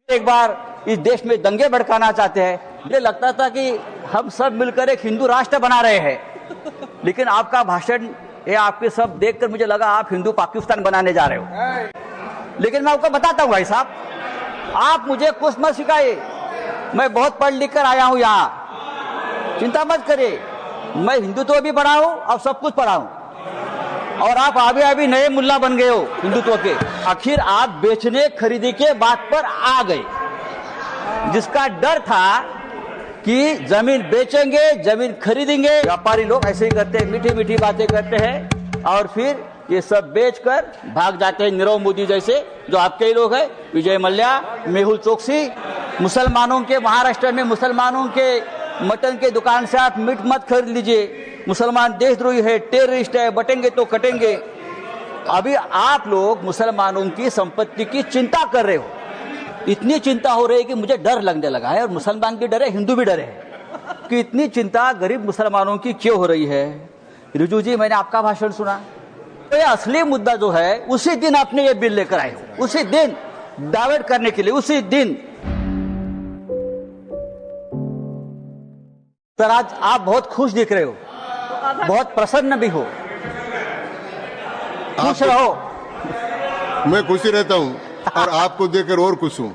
एक बार इस देश में दंगे भड़काना चाहते हैं। मुझे लगता था कि हम सब मिलकर एक हिंदू राष्ट्र बना रहे हैं, लेकिन आपका भाषण ये आपके सब देखकर मुझे लगा आप हिंदू पाकिस्तान बनाने जा रहे हो। लेकिन मैं आपको बताता हूँ भाई साहब, आप मुझे कुछ मत सिखाइए, मैं बहुत पढ़ लिख कर आया हूँ यहाँ, चिंता मत करिए। मैं हिंदुत्व भी पढ़ा हूँ और सब कुछ पढ़ा हूँ, और आप अभी नए मुल्ला बन गए हो हिंदुत्व के। आखिर आप बेचने खरीदी के बात पर आ गए, जिसका डर था कि जमीन बेचेंगे, जमीन खरीदेंगे। व्यापारी लोग ऐसे ही करते हैं, मीठी मीठी बातें करते हैं और फिर ये सब बेचकर भाग जाते हैं। नीरव मोदी जैसे जो आपके ही लोग हैं, विजय मल्ल्या, मेहुल चोकसी। मुसलमानों के महाराष्ट्र में मुसलमानों के मटन के दुकान से आप मीट मत खरीद लीजिए, मुसलमान देशद्रोही है, टेररिस्ट है, बटेंगे तो कटेंगे। अभी आप लोग मुसलमानों की संपत्ति की चिंता कर रहे हो। इतनी चिंता हो रही है कि मुझे डर लगने लगा है, और मुसलमान भी डरे, हिंदू भी डरे हैं कि इतनी चिंता गरीब मुसलमानों की क्यों हो रही है। रिजू जी, मैंने आपका भाषण सुना, तो ये असली मुद्दा जो है उसी दिन आपने ये बिल लेकर आए हो, उसी दिन डाइवर्ट करने के लिए, उसी दिन। सर, आज आप बहुत खुश दिख रहे हो, बहुत प्रसन्न भी हो, खुश रहो। मैं खुशी रहता हूं और आपको देखकर और खुश हूं।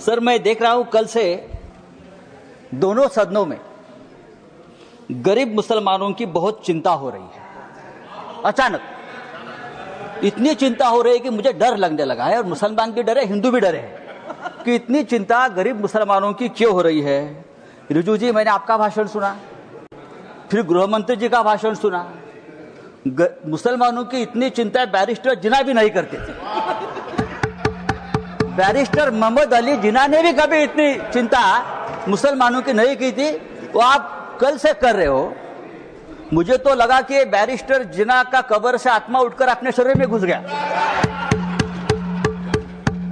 सर मैं देख रहा हूं कल से दोनों सदनों में गरीब मुसलमानों की बहुत चिंता हो रही है। अचानक इतनी चिंता हो रही है कि मुझे डर लगने लगा है, और मुसलमान भी डरे, हिंदू भी डरे हैं कि इतनी चिंता गरीब मुसलमानों की क्यों हो रही है। रिजू जी, मैंने आपका भाषण सुना, फिर गृह मंत्री जी का भाषण सुना। मुसलमानों की इतनी चिंता बैरिस्टर जिन्ना भी नहीं करते थे। बैरिस्टर मोहम्मद अली जिन्ना ने भी कभी इतनी चिंता मुसलमानों की नहीं की थी, वो आप कल से कर रहे हो। मुझे तो लगा कि बैरिस्टर जिन्ना का कब्र से आत्मा उठकर अपने शरीर में घुस गया।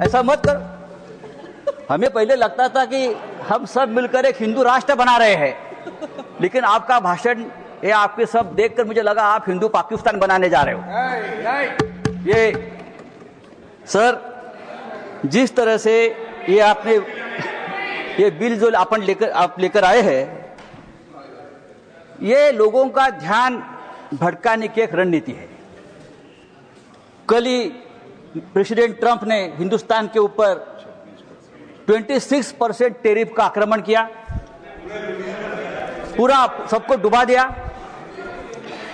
ऐसा मत करो। हमें पहले लगता था कि हम सब मिलकर एक हिंदू राष्ट्र बना रहे हैं, लेकिन आपका भाषण ये आपके सब देखकर मुझे लगा आप हिंदू पाकिस्तान बनाने जा रहे हो। ये सर, जिस तरह से ये आपने ये बिल जो आप लेकर आए हैं, ये लोगों का ध्यान भटकाने की एक रणनीति है। कल ही प्रेसिडेंट ट्रंप ने हिंदुस्तान के ऊपर 26% टैरिफ का आक्रमण किया, पूरा सबको डुबा दिया।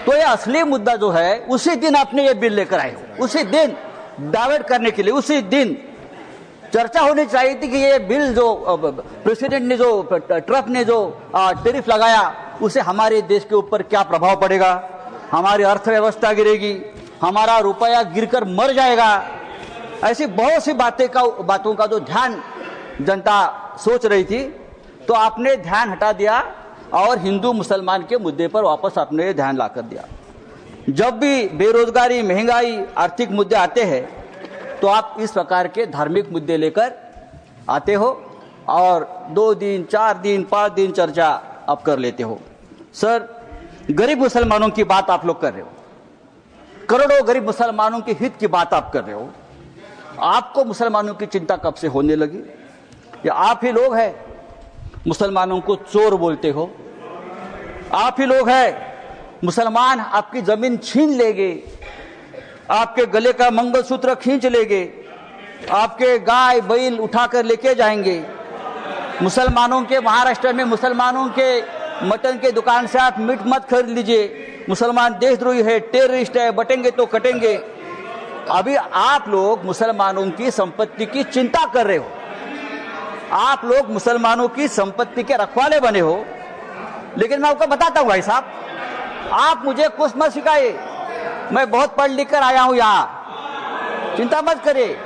तो ये असली मुद्दा जो है उसी दिन आपने ये बिल लेकर आए हो, उसी दिन डाइवर्ट करने के लिए, उसी दिन चर्चा होनी चाहिए थी कि ये बिल जो प्रेसिडेंट ने, जो ट्रंप ने जो टैरिफ लगाया, उसे हमारे देश के ऊपर क्या प्रभाव पड़ेगा, हमारी अर्थव्यवस्था गिरेगी, हमारा रुपया गिरकर मर जाएगा। ऐसी बहुत सी बातों का जो ध्यान जनता सोच रही थी, तो आपने ध्यान हटा दिया और हिंदू मुसलमान के मुद्दे पर वापस आपने ध्यान लाकर दिया। जब भी बेरोजगारी, महंगाई, आर्थिक मुद्दे आते हैं, तो आप इस प्रकार के धार्मिक मुद्दे लेकर आते हो और 2 दिन, 4 दिन, 5 दिन चर्चा आप कर लेते हो। सर, गरीब मुसलमानों की बात आप लोग कर रहे हो, करोड़ों गरीब मुसलमानों के हित की बात आप कर रहे हो। आपको मुसलमानों की चिंता कब से होने लगी? या आप ही लोग हैं मुसलमानों को चोर बोलते हो? आप ही लोग हैं मुसलमान आपकी जमीन छीन लेंगे, आपके गले का मंगलसूत्र खींच लेंगे, आपके गाय बैल उठाकर लेके जाएंगे। मुसलमानों के महाराष्ट्र में मुसलमानों के मटन के दुकान से आप मीट मत खरीद लीजिए, मुसलमान देशद्रोही है, टेररिस्ट है, बटेंगे तो कटेंगे। अभी आप लोग मुसलमानों की संपत्ति की चिंता कर रहे हो, आप लोग मुसलमानों की संपत्ति के रखवाले बने हो। लेकिन मैं आपको बताता हूं भाई साहब, आप मुझे कुछ मत सिखाइए, मैं बहुत पढ़ लिख कर आया हूं यहाँ, चिंता मत करिए।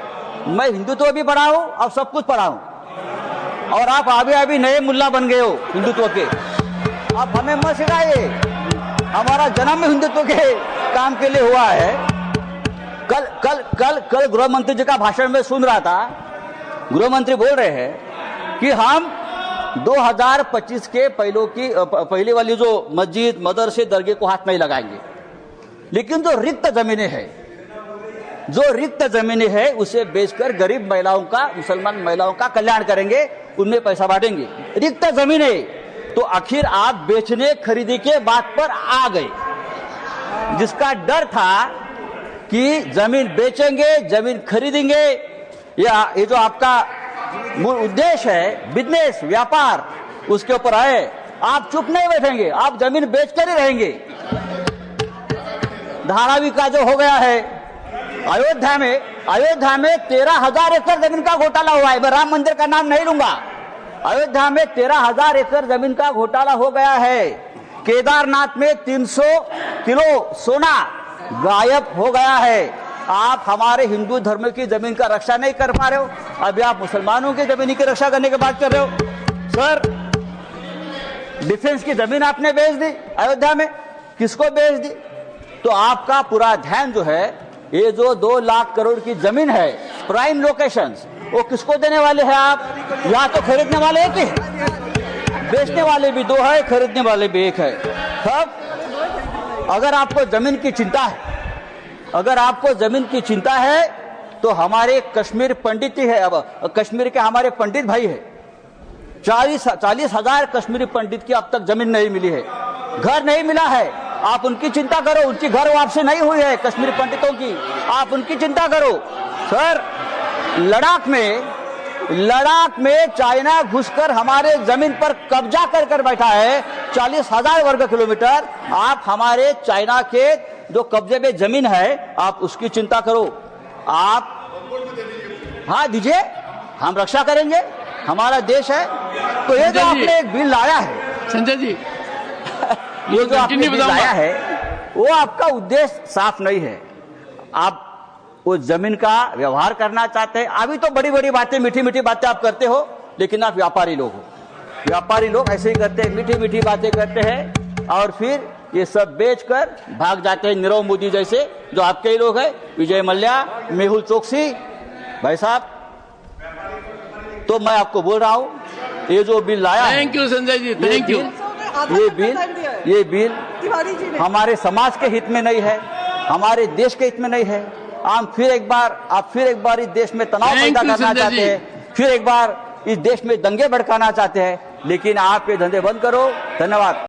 मैं हिंदुत्व भी पढ़ा हूं और सब कुछ पढ़ा हूं, और आप अभी नए मुल्ला बन गए हो हिंदुत्व के। आप हमें मत सिखाइए, हमारा जन्म हिंदुत्व के काम के लिए हुआ है। कल गृह मंत्री जी का भाषण में सुन रहा था, गृह मंत्री बोल रहे हैं कि हम 2025 के पहले वाली जो मस्जिद, मदरसे, दरगाह को हाथ नहीं लगाएंगे, लेकिन जो रिक्त जमीनें हैं जो रिक्त जमीनें है उसे बेचकर गरीब महिलाओं का, मुसलमान महिलाओं का कल्याण करेंगे, उनमें पैसा बांटेंगे। रिक्त जमीनें तो आखिर आप बेचने खरीदी के बात पर आ गए। जिसका डर था कि जमीन बेचेंगे, जमीन खरीदेंगे, ये जो आपका मूल उद्देश्य है बिजनेस, व्यापार, उसके ऊपर आए, आप चुप नहीं बैठेंगे, आप जमीन बेचकर ही रहेंगे। धारावी का जो हो गया है अयोध्या में 13,000 एकड़ जमीन का घोटाला हुआ है। मैं राम मंदिर का नाम नहीं लूंगा। अयोध्या में 13,000 एकड़ जमीन का घोटाला हो गया है। केदारनाथ में 300 किलो सोना गायब हो गया है। आप हमारे हिंदू धर्म की जमीन का रक्षा नहीं कर पा रहे हो, अभी आप मुसलमानों की जमीन की रक्षा करने की बात कर रहे हो। सर, डिफेंस की जमीन आपने बेच दी अयोध्या में, किसको बेच दी? तो आपका पूरा ध्यान जो है, ये जो 2 लाख करोड़ की जमीन है प्राइम लोकेशंस, वो किसको देने वाले हैं आप? या तो खरीदने वाले एक ही है, बेचने वाले भी 2 है, खरीदने वाले भी 1 है। तब अगर आपको जमीन की चिंता है, अगर आपको जमीन की चिंता है तो हमारे कश्मीर पंडित ही है। अब कश्मीर के हमारे पंडित भाई है, 40,000 कश्मीरी पंडित की अब तक जमीन नहीं मिली है, घर नहीं मिला है। आप उनकी चिंता करो, उनकी घर वापसी नहीं हुई है कश्मीरी पंडितों की, आप उनकी चिंता करो। सर, लद्दाख में चाइना घुसकर हमारे जमीन पर कब्जा कर बैठा है, 40,000 वर्ग किलोमीटर। आप हमारे चाइना के जो कब्जे में जमीन है, आप उसकी चिंता करो। आप हाँ दीजिए, हम रक्षा करेंगे, हमारा देश है। तो ये जो आपने एक बिल लाया है संजय जी, ये जो आपने बिल लाया है, वो आपका उद्देश्य साफ नहीं है। आप वो जमीन का व्यवहार करना चाहते हैं। अभी तो बड़ी बड़ी बातें, मीठी मीठी बातें आप करते हो, लेकिन आप व्यापारी लोग हो। व्यापारी लोग ऐसे ही करते हैं, मीठी मीठी बातें करते हैं और फिर ये सब बेचकर भाग जाते हैं। नीरव मोदी जैसे जो आपके ही लोग हैं, विजय मल्ल्या, मेहुल चोकसी भाई साहब। तो मैं आपको बोल रहा हूं, ये जो बिल लाया, thank you Sanjay ji, thank you. ये बिल हमारे समाज के हित में नहीं है, हमारे देश के हित में नहीं है। आप फिर एक बार इस देश में तनाव पैदा करना चाहते हैं, फिर एक बार इस देश में दंगे भड़काना चाहते हैं, लेकिन आप ये धंधे बंद करो। धन्यवाद।